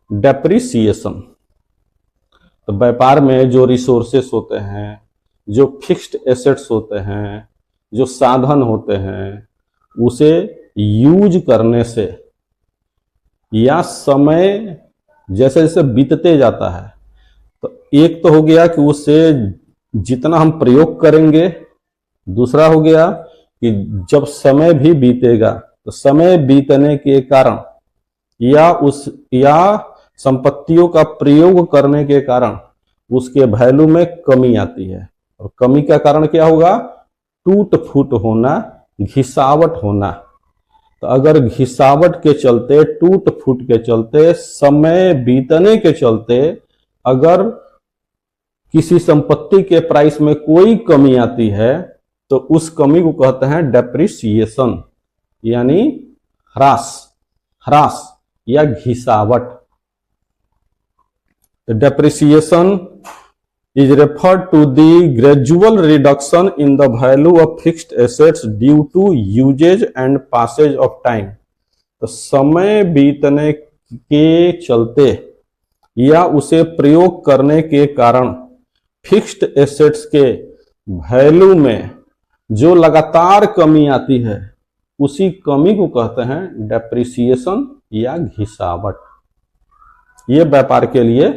Depreciation. तो व्यापार में जो रिसोर्सेस होते हैं, जो फिक्स्ड एसेट्स होते हैं, जो साधन होते हैं, उसे यूज करने से या समय जैसे जैसे बीतते जाता है, तो एक तो हो गया कि उससे जितना हम प्रयोग करेंगे, दूसरा हो गया कि जब समय भी बीतेगा तो समय बीतने के कारण या संपत्तियों का प्रयोग करने के कारण उसके वैल्यू में कमी आती है। और कमी का कारण क्या होगा? टूट फूट होना, घिसावट होना। तो अगर घिसावट के चलते, टूट फूट के चलते, समय बीतने के चलते अगर किसी संपत्ति के प्राइस में कोई कमी आती है तो उस कमी को कहते हैं डेप्रिसिएशन, यानी ह्रास या घिसावट। Depreciation is referred to the gradual reduction in the value of fixed assets due to usage and passage of time। तो समय बीतने के चलते या उसे प्रयोग करने के कारण फिक्स्ड एसेट्स के वैल्यू में जो लगातार कमी आती है, उसी कमी को कहते हैं डेप्रिसिएशन या घिसावट। ये व्यापार के लिए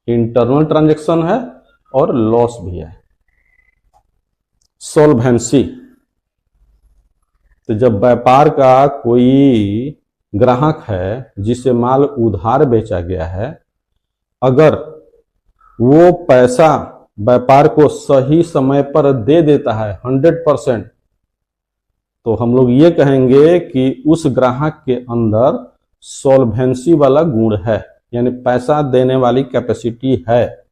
इंटरनल ट्रांजैक्शन है और लॉस भी है। सॉल्वेंसी, तो जब व्यापार का कोई ग्राहक है जिसे माल उधार बेचा गया है, अगर वो पैसा व्यापार को सही समय पर दे देता है 100%, तो हम लोग ये कहेंगे कि उस ग्राहक के अंदर सॉल्वेंसी वाला गुण है, यानी पैसा देने वाली कैपेसिटी है।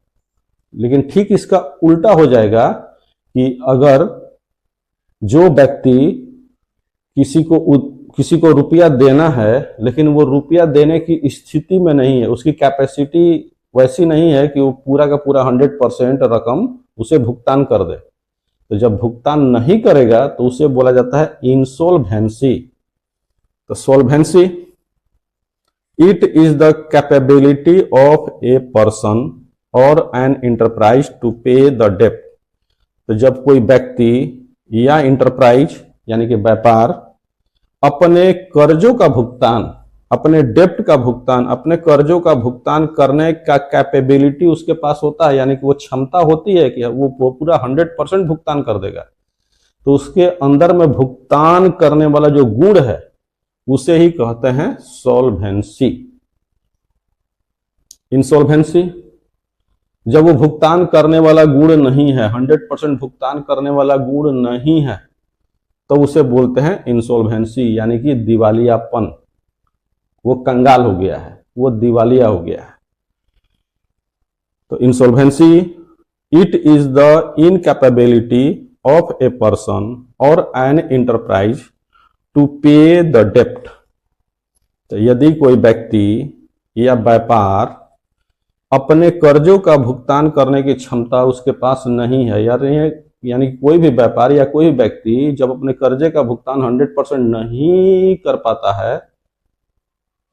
लेकिन ठीक इसका उल्टा हो जाएगा कि अगर जो व्यक्ति किसी को रुपया देना है लेकिन वो रुपया देने की स्थिति में नहीं है, उसकी कैपेसिटी वैसी नहीं है कि वो पूरा का पूरा 100% रकम उसे भुगतान कर दे, तो जब भुगतान नहीं करेगा तो उसे बोला जाता है इंसॉल्वेंसी। तो solvency, it is the capability of a person और an enterprise to pay the डेप्ट। तो जब कोई व्यक्ति या इंटरप्राइज यानी कि व्यापार अपने कर्जों का भुगतान, अपने डेप्ट का भुगतान, अपने कर्जों का भुगतान करने का कैपेबिलिटी उसके पास होता है, यानी कि वो क्षमता होती है कि वो पूरा 100% भुगतान कर देगा, तो उसके अंदर में भुगतान करने वाला जो गुण है उसे ही कहते हैं सॉल्वेंसी। इंसॉल्वेंसी, जब वो भुगतान करने वाला गुण नहीं है, 100% भुगतान करने वाला गुण नहीं है, तो उसे बोलते हैं इंसॉल्वेंसी, यानी कि दिवालियापन। वो कंगाल हो गया है, वो दिवालिया हो गया है। तो insolvency, it is the incapability of a person और an enterprise to pay the डेप्ट। तो यदि कोई व्यक्ति या व्यापार अपने कर्जों का भुगतान करने की क्षमता उसके पास नहीं है, यानी कोई भी व्यापार या कोई व्यक्ति जब अपने कर्जे का भुगतान 100% नहीं कर पाता है,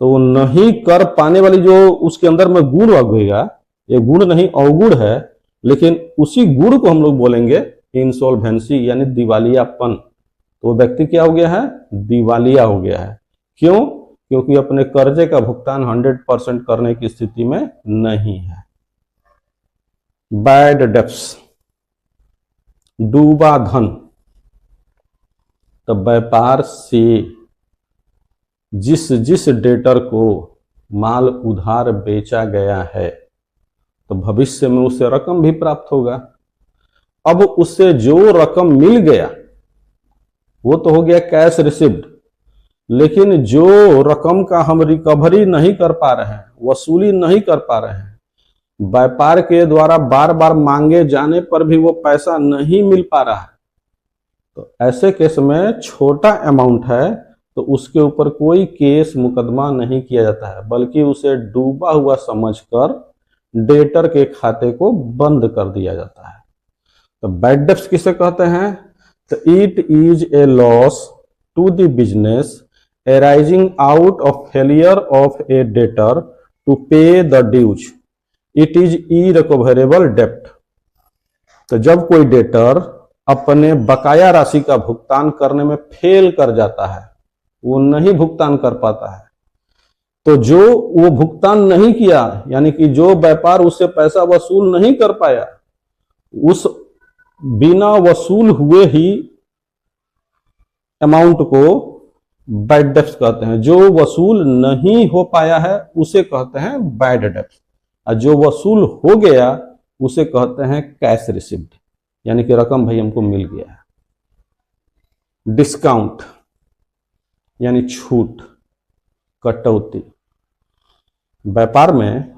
तो वो नहीं कर पाने वाली जो उसके अंदर में गुण उगेगा, ये गुण नहीं अवगुण है, लेकिन उसी गुण को हम लोग बोलेंगे इंसॉल्वेंसी, यानी दिवालियापन। तो वो व्यक्ति क्या हो गया है? दिवालिया हो गया है। क्यों? क्योंकि अपने कर्जे का भुगतान 100% करने की स्थिति में नहीं है। बैड डेब्ट्स, डूबा धन। तो व्यापार से जिस डेटर को माल उधार बेचा गया है, तो भविष्य में उसे रकम भी प्राप्त होगा। अब उससे जो रकम मिल गया वो तो हो गया कैश रिसीव्ड, लेकिन जो रकम का हम रिकवरी नहीं कर पा रहे हैं, वसूली नहीं कर पा रहे हैं, व्यापार के द्वारा बार बार मांगे जाने पर भी वो पैसा नहीं मिल पा रहा है, तो ऐसे केस में छोटा अमाउंट है तो उसके ऊपर कोई केस मुकदमा नहीं किया जाता है, बल्कि उसे डूबा हुआ समझकर डेटर के खाते को बंद कर दिया जाता है। तो बैड डेब्ट्स किसे कहते हैं? तो it is a loss to the business arising out of failure of a debtor to pay the dues it is irrecoverable डेप्ट। तो जब कोई डेटर अपने बकाया राशि का भुगतान करने में फेल कर जाता है, वो नहीं भुगतान कर पाता है, तो जो वो भुगतान नहीं किया, यानी कि जो व्यापार उससे पैसा वसूल नहीं कर पाया, उस बिना वसूल हुए ही अमाउंट को बैड डेब्ट्स कहते हैं। जो वसूल नहीं हो पाया है उसे कहते हैं बैड डेब्ट्स, और जो वसूल हो गया उसे कहते हैं कैश रिसीव्ड, यानी कि रकम भाई हमको मिल गया है। डिस्काउंट यानी छूट, कटौती। व्यापार में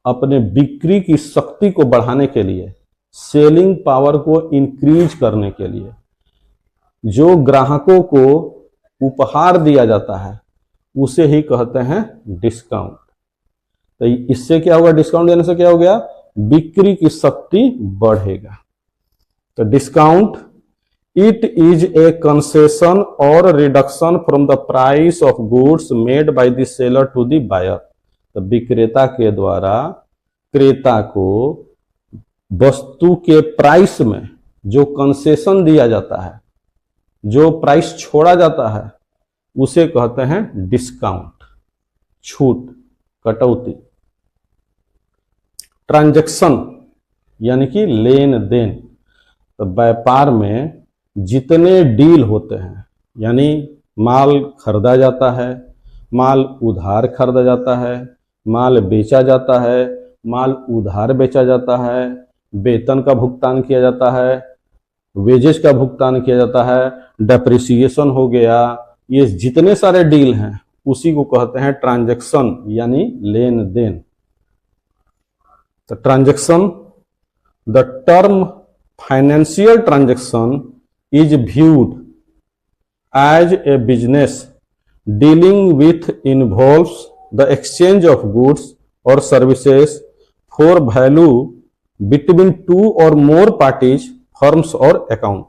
अपने बिक्री की शक्ति को बढ़ाने के लिए, सेलिंग पावर को इंक्रीज करने के लिए जो ग्राहकों को उपहार दिया जाता है उसे ही कहते हैं डिस्काउंट। तो इससे क्या होगा, डिस्काउंट देने से क्या हो गया, बिक्री की शक्ति बढ़ेगा। तो discount it is a concession or reduction from the price of goods made by the seller to the buyer. तो विक्रेता के द्वारा क्रेता को वस्तु के प्राइस में जो कंसेशन दिया जाता है, जो प्राइस छोड़ा जाता है, उसे कहते हैं डिस्काउंट, छूट, कटौती। ट्रांजैक्शन यानी कि लेन देन। तो व्यापार में जितने डील होते हैं, यानी माल खरीदा जाता है, माल उधार खरीदा जाता है, माल बेचा जाता है, माल उधार बेचा जाता है, वेतन का भुगतान किया जाता है, वेजेस का भुगतान किया जाता है, डेप्रिसिएशन हो गया, ये जितने सारे डील हैं उसी को कहते हैं ट्रांजैक्शन यानी लेन देन। तो transaction, the term financial transaction is viewed as a business dealing with involves the exchange of goods or services for value between two or more parties, firms or account.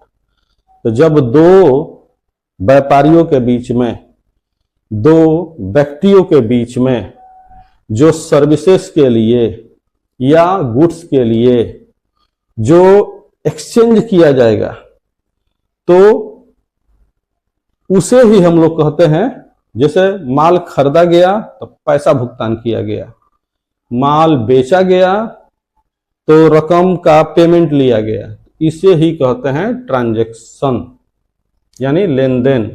तो जब दो व्यापारियों के बीच में, दो व्यक्तियों के बीच में जो सर्विसेज के लिए या गुड्स के लिए जो एक्सचेंज किया जाएगा, तो उसे ही हम लोग कहते हैं, जैसे माल खरीदा गया तो पैसा भुगतान किया गया, माल बेचा गया तो रकम का पेमेंट लिया गया, इसे ही कहते हैं ट्रांजैक्शन यानी लेन देन।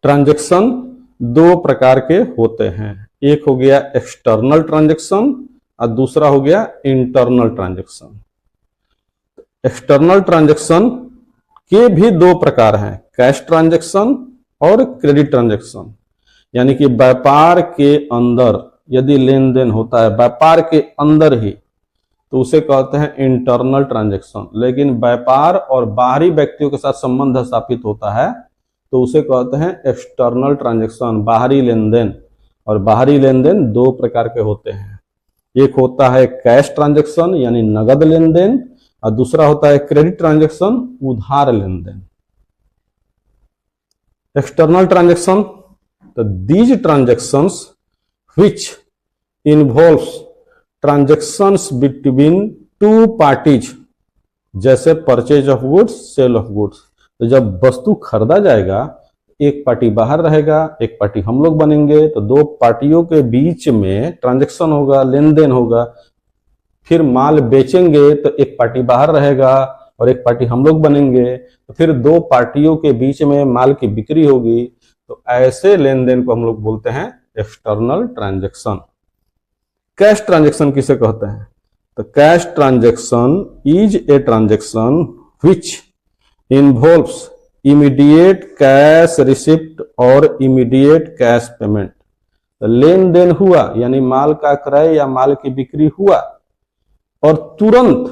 ट्रांजैक्शन दो प्रकार के होते हैं, एक हो गया एक्सटर्नल ट्रांजैक्शन और दूसरा हो गया इंटरनल ट्रांजैक्शन। एक्सटर्नल ट्रांजैक्शन के भी दो प्रकार हैं, कैश ट्रांजैक्शन और क्रेडिट ट्रांजैक्शन। यानी कि व्यापार के अंदर यदि लेन देन होता है व्यापार के अंदर ही, तो उसे कहते हैं इंटरनल ट्रांजैक्शन। लेकिन व्यापार और बाहरी व्यक्तियों के साथ संबंध स्थापित होता है तो उसे कहते हैं एक्सटर्नल ट्रांजैक्शन, बाहरी लेन देन। और बाहरी लेन देन दो प्रकार के होते हैं, एक होता है कैश ट्रांजैक्शन यानी नगद लेन देन, और दूसरा होता है क्रेडिट ट्रांजैक्शन, उधार लेन देन। एक्सटर्नल ट्रांजैक्शन, तो these transactions which involves transactions between two parties, जैसे purchase of goods, sale of goods. तो जब वस्तु खरीदा जाएगा, एक पार्टी बाहर रहेगा, एक पार्टी हम लोग बनेंगे, तो दो पार्टियों के बीच में ट्रांजैक्शन होगा, लेन देन होगा। फिर माल बेचेंगे तो एक पार्टी बाहर रहेगा और एक पार्टी हम लोग बनेंगे, तो फिर दो पार्टियों के बीच में माल की बिक्री होगी। तो ऐसे लेन देन को हम लोग बोलते हैं एक्सटर्नल ट्रांजैक्शन। कैश ट्रांजैक्शन किसे कहते हैं? तो cash transaction is a transaction which involves immediate cash receipt और इमीडिएट कैश पेमेंट। तो लेन देन हुआ यानी माल का क्रय या माल की बिक्री हुआ और तुरंत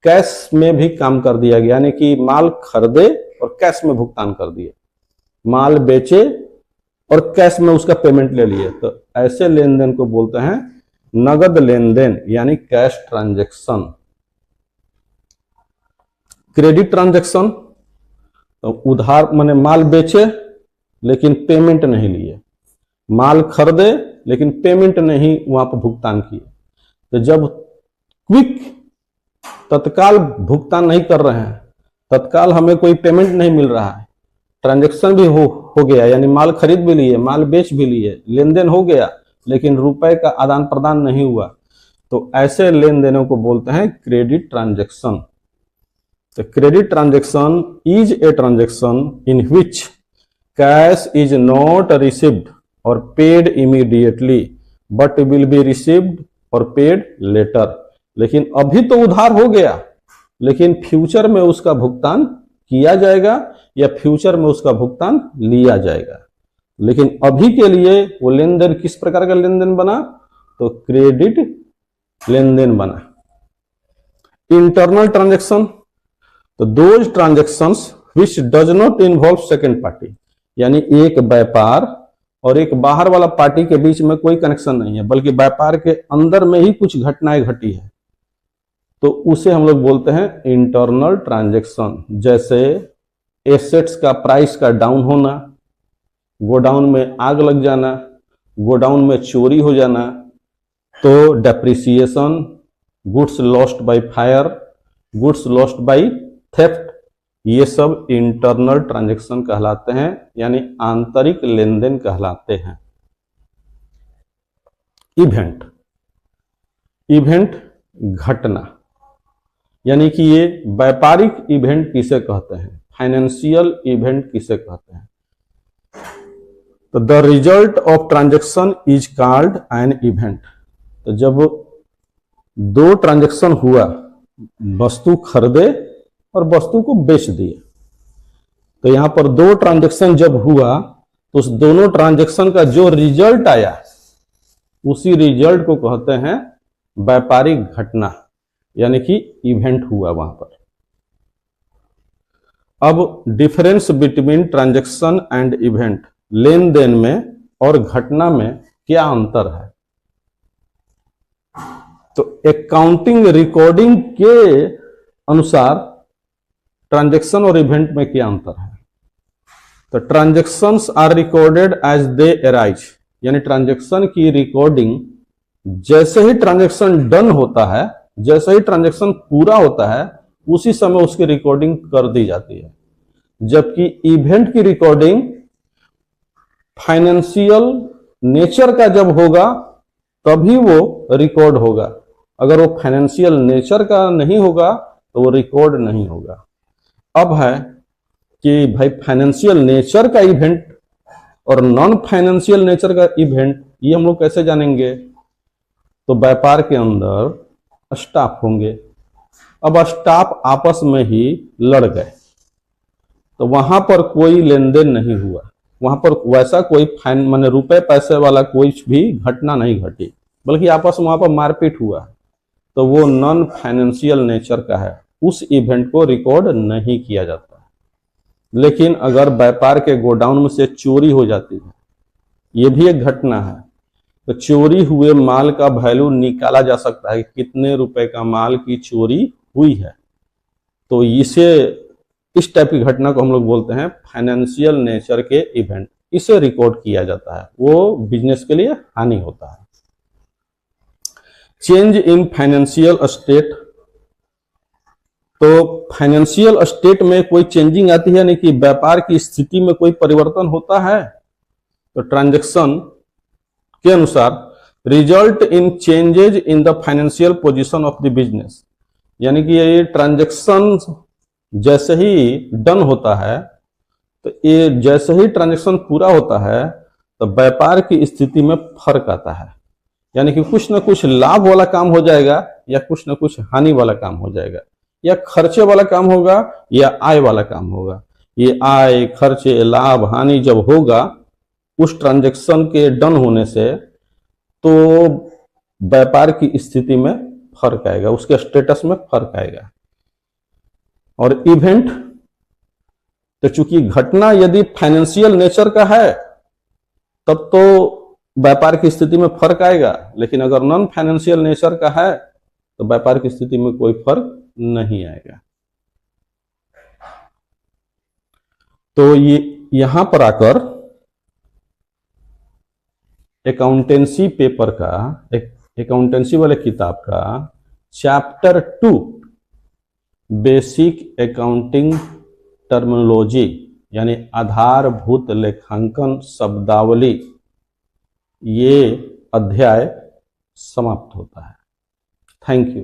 कैश में भी काम कर दिया गया, यानी कि माल खरीदे और कैश में भुगतान कर दिए, माल बेचे और कैश में उसका पेमेंट ले लिए। तो ऐसे लेन देन को बोलते हैं नगद लेन देन यानी कैश ट्रांजैक्शन। क्रेडिट ट्रांजैक्शन, तो उधार माने माल बेचे लेकिन पेमेंट नहीं लिए, माल खरीदे लेकिन पेमेंट नहीं वहां पर भुगतान किए। तो जब क्विक तत्काल भुगतान नहीं कर रहे हैं, तत्काल हमें कोई पेमेंट नहीं मिल रहा है, ट्रांजैक्शन भी हो गया, यानी माल खरीद भी लिए, माल बेच भी लिए, लेन देन हो गया, लेकिन रुपए का आदान प्रदान नहीं हुआ, तो ऐसे लेन देनों को बोलते हैं क्रेडिट ट्रांजैक्शन। तो credit transaction is a transaction in which cash is not received or paid immediately but will be received or paid later. लेकिन अभी तो उधार हो गया, लेकिन फ्यूचर में उसका भुगतान किया जाएगा या फ्यूचर में उसका भुगतान लिया जाएगा। लेकिन अभी के लिए वो लेन देन किस प्रकार का लेन देन बना? तो क्रेडिट लेन देन बना। इंटरनल ट्रांजैक्शन, तो those transactions which does not involve second party, यानी एक व्यापार और एक बाहर वाला पार्टी के बीच में कोई कनेक्शन नहीं है, बल्कि व्यापार के अंदर में ही कुछ घटनाएं घटी है, तो उसे हम लोग बोलते हैं इंटरनल ट्रांजैक्शन। जैसे एसेट्स का प्राइस का डाउन होना, गोडाउन में आग लग जाना, गोडाउन में चोरी हो जाना, तो depreciation, goods lost by fire, goods lost by theft, ये सब इंटरनल ट्रांजैक्शन कहलाते हैं, यानी आंतरिक लेन देन कहलाते हैं। इवेंट, इवेंट घटना, यानी कि ये व्यापारिक इवेंट किसे कहते हैं, फाइनेंशियल इवेंट किसे कहते हैं? तो the result of transaction is called an event. तो जब दो ट्रांजैक्शन हुआ, वस्तु खरीदे और वस्तु को बेच दिए, तो यहां पर दो ट्रांजैक्शन जब हुआ तो उस दोनों ट्रांजैक्शन का जो रिजल्ट आया, उसी रिजल्ट को कहते हैं व्यापारिक घटना, यानी कि इवेंट हुआ वहां पर। अब difference between transaction and event, लेन देन में और घटना में क्या अंतर है? तो अकाउंटिंग रिकॉर्डिंग के अनुसार ट्रांजैक्शन और इवेंट में क्या अंतर है? तो transactions are recorded as they arise, यानी ट्रांजैक्शन की रिकॉर्डिंग जैसे ही ट्रांजैक्शन डन होता है, जैसे ही ट्रांजैक्शन पूरा होता है, उसी समय उसकी रिकॉर्डिंग कर दी जाती है। जबकि इवेंट की रिकॉर्डिंग फाइनेंशियल नेचर का जब होगा तभी वो रिकॉर्ड होगा, अगर वो फाइनेंशियल नेचर का नहीं होगा तो वो रिकॉर्ड नहीं होगा। अब है कि भाई फाइनेंशियल नेचर का इवेंट और नॉन फाइनेंशियल नेचर का इवेंट, ये हम लोग कैसे जानेंगे? तो व्यापार के अंदर स्टाफ होंगे, अब स्टाफ आपस में ही लड़ गए, तो वहां पर कोई लेन देन नहीं हुआ, वहां पर वैसा कोई फाइन माने रुपए पैसे वाला कोई भी घटना नहीं घटी, बल्कि आपस में वहां पर मारपीट हुआ, तो वो नॉन फाइनेंशियल नेचर का है, उस इवेंट को रिकॉर्ड नहीं किया जाता। लेकिन अगर व्यापार के गोडाउन में से चोरी हो जाती है, ये भी एक घटना है, तो चोरी हुए माल का वैल्यू निकाला जा सकता है कि कितने रुपए का माल की चोरी हुई है, तो इसे इस टाइप की घटना को हम लोग बोलते हैं फाइनेंशियल नेचर के इवेंट, इसे रिकॉर्ड किया जाता है, वो बिजनेस के लिए हानि होता है। चेंज इन फाइनेंशियल स्टेट, तो फाइनेंशियल स्टेट में कोई चेंजिंग आती है, यानी कि व्यापार की स्थिति में कोई परिवर्तन होता है, तो ट्रांजैक्शन के अनुसार result in changes in the financial position of the business, यानी कि ये ट्रांजैक्शन जैसे ही डन होता है, तो ये जैसे ही ट्रांजैक्शन पूरा होता है तो व्यापार की स्थिति में फर्क आता है, यानी कि कुछ ना कुछ लाभ वाला काम हो जाएगा या कुछ ना कुछ हानि वाला काम हो जाएगा, या खर्चे वाला काम होगा या आय वाला काम होगा। ये आय, खर्चे, लाभ, हानि जब होगा उस ट्रांजैक्शन के डन होने से, तो व्यापार की स्थिति में फर्क आएगा, उसके स्टेटस में फर्क आएगा। और इवेंट, तो चूंकि घटना यदि फाइनेंशियल नेचर का है तब तो व्यापार की स्थिति में फर्क आएगा, लेकिन अगर नॉन फाइनेंशियल नेचर का है तो व्यापार की स्थिति में कोई फर्क नहीं आएगा। तो ये यहां पर आकर अकाउंटेंसी पेपर का, अकाउंटेंसी वाले किताब का चैप्टर 2 बेसिक अकाउंटिंग टर्मिनोलॉजी यानी आधारभूत लेखांकन शब्दावली, ये अध्याय समाप्त होता है। Thank you.